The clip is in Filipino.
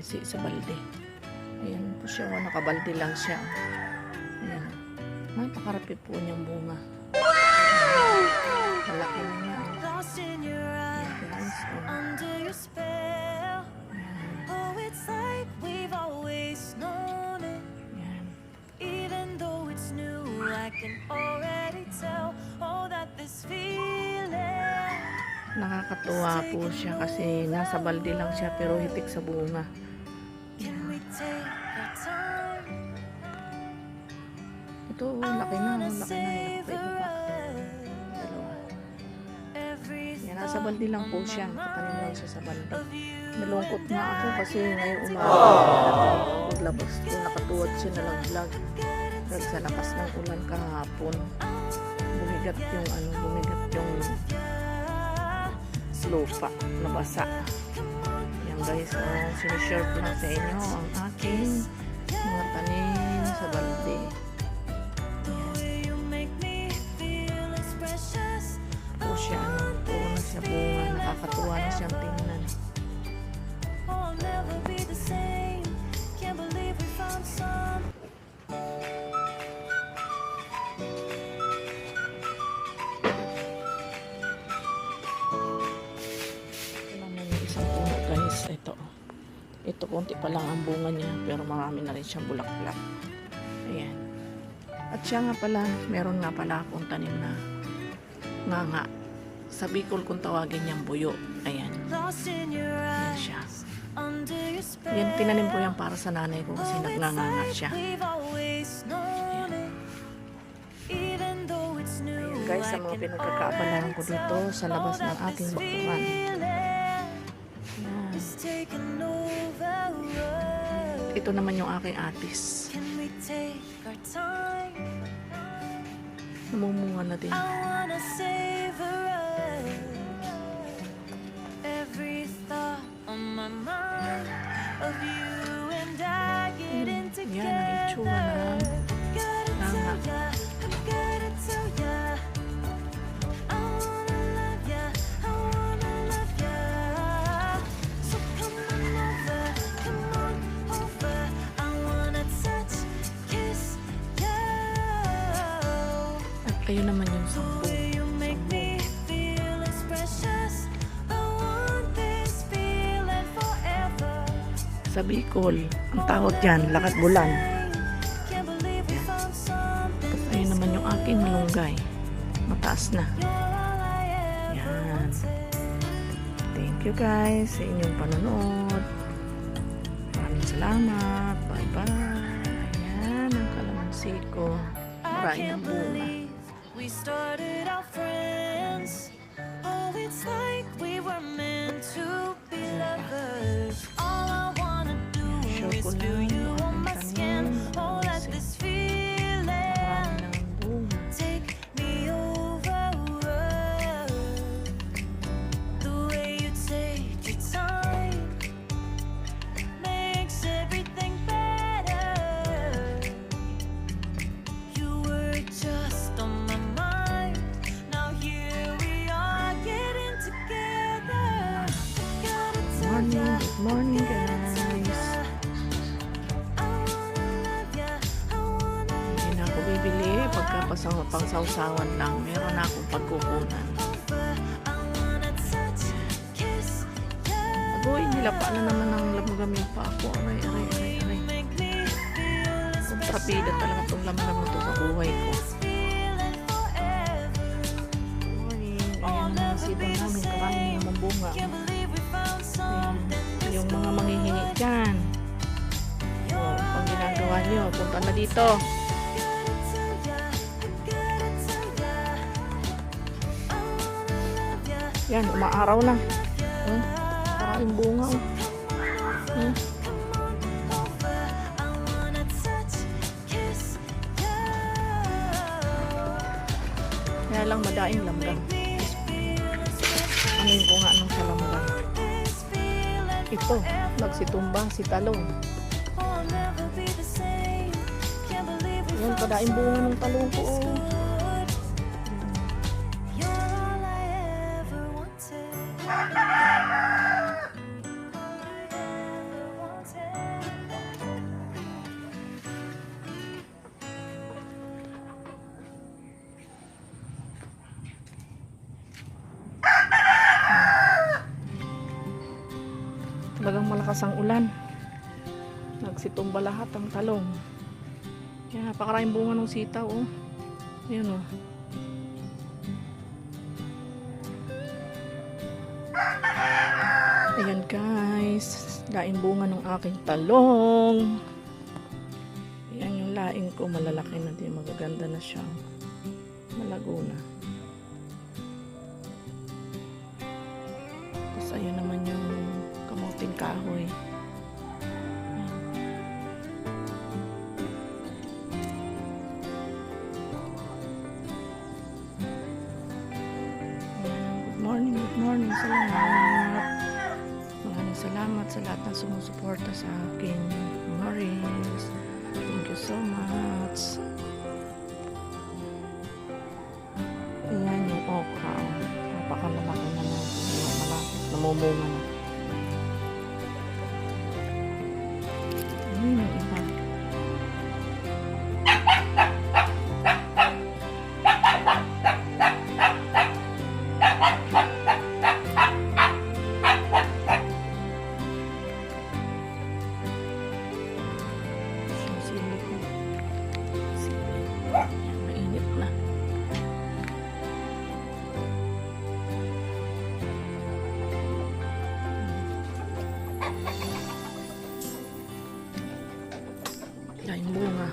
kalamansi sa balde. Ayan po siya, nakabalde lang siya. Ayan. Napakarapit po niyang bunga. Malaki na niya. Ayan guys. Under your spell, oh, it's like we've always known it. Ayan. Even though it's new, I can already tell, oh, that this feeling. Nakakatuwa po siya kasi nasa balde lang siya pero hitik sa bunga. Can we take our time? Ito, laki na. Laki na. Pwede pa. Dalawa. Every Yan, nasa balde lang po siya. Katanim lang siya sa balde. of you. Nalungkot nga ako kasi ngayong umaga paglabas ko nakatuwad siya nalaglag dahil sa lakas ng ulan kahapon. Bumigat yung lupa nabasa. Yan guys, sinishare ko lang sa inyo ang aking mga tanim sa balde. You make me feel as precious. Puro siya, puro na siya bunga, nakakatuwa na siyang tingnan. I'll never be the same. Can't believe we found some. Isang puno guys, ito konti pa lang ang bunga niya pero marami na rin siyang bulaklak. Ayan. At siya nga pala, meron nga pala akong tanim na nga sa Bicol kung tawagin niyang buyo. Ayan. Lost in your Ayan eyes. siya. Under your spell. Yan, tinanim ko yan para sa nanay ko kasi nagnganga siya. We've always known it. Even though it's new. Ayan guys, sa mga pinagkakaabalahan ko dito sa labas ng aking bakuran. Ayan. It's taken over. Ito naman yung aking atis. Can we take our time? Namumunga na din. I wanna savor every thought on my mind of you and I getting Yan ang itsura together. ng Gotta tell nanga. ya, I gotta tell ya, I wanna love ya, I wanna love ya. So come on over, I wanna touch, kiss you. At ayun naman yung The sampu. way you make me feel is precious. I want this feeling forever. Sa Bicol, ang tawag dyan, lakat bulan. Can't believe we found something. Ayun naman yung aking malunggay. Mataas na. You're all I ever Yan. wanted. Thank you guys sa inyong panonood. Maraming salamat. Bye-bye. Ayan ang kalamansi ko. I Marami ng can't bunga. believe we started out friends. Oh, it's like we were meant to be lovers. All I wanna do Sure is ko feel lang you yung on my aking skin. tanim. Oh, let this feeling Marami ng bunga. take me over. The way you take your time makes everything better. You were just on my mind. Now here we are getting together. Gotta tell Morning, ya, good morning gotta tell guys. ya, I wanna love ya, I wanna Hindi na ako bibili pagka pangsawsawan lang. Meron na akong pagkukunan. over. I wanna touch, kiss ya. Aboy, nilapa na naman ng lamgamin pa ako. Aray. Make me feel as Kontrabida talaga itong lamgam na to sa buhay ko. this feeling forever. Morning. Ayan mga sibang namin. Karami naman bunga. Can't believe we found Ayan. something. Yung mga manghihingi dyan. O, pag ginagawa nyo, punta na dito. Gotta tell ya, gotta tell ya, I wanna love ya, Yan, umaaraw na. Maraming bunga. Oh. Hmm. come on over. I wanna touch, kiss ya. Kaya lang madaing lamgam. Me feel as precious. Ano yung bunga nung sa lamgam? This feeling Ito, nagsitumba si talong. I'll never be the same. Can't believe we Yan, found padaing bunga ng talong ko. this Oh. good. You're all I ever wanted. All I ever wanted. malakas ang ulan. Nagsitumba lahat ang talong. Yan, napakaraming bunga ng sitaw, oh. Yan, oh. Ayan guys, laing bunga ng aking talong. Ayan yung laing ko, malalaki na din, magaganda na siya. Malago na. Tapos ayun naman yung kamuting kahoy. Good morning sa lahat. Maraming salamat sa lahat ng sumusuporta sa akin. Maris, thank you so much. Ayan yung okra. Napakalalaki na namumunga na. Ayun yung iba. Mainit na. Yan yung bunga.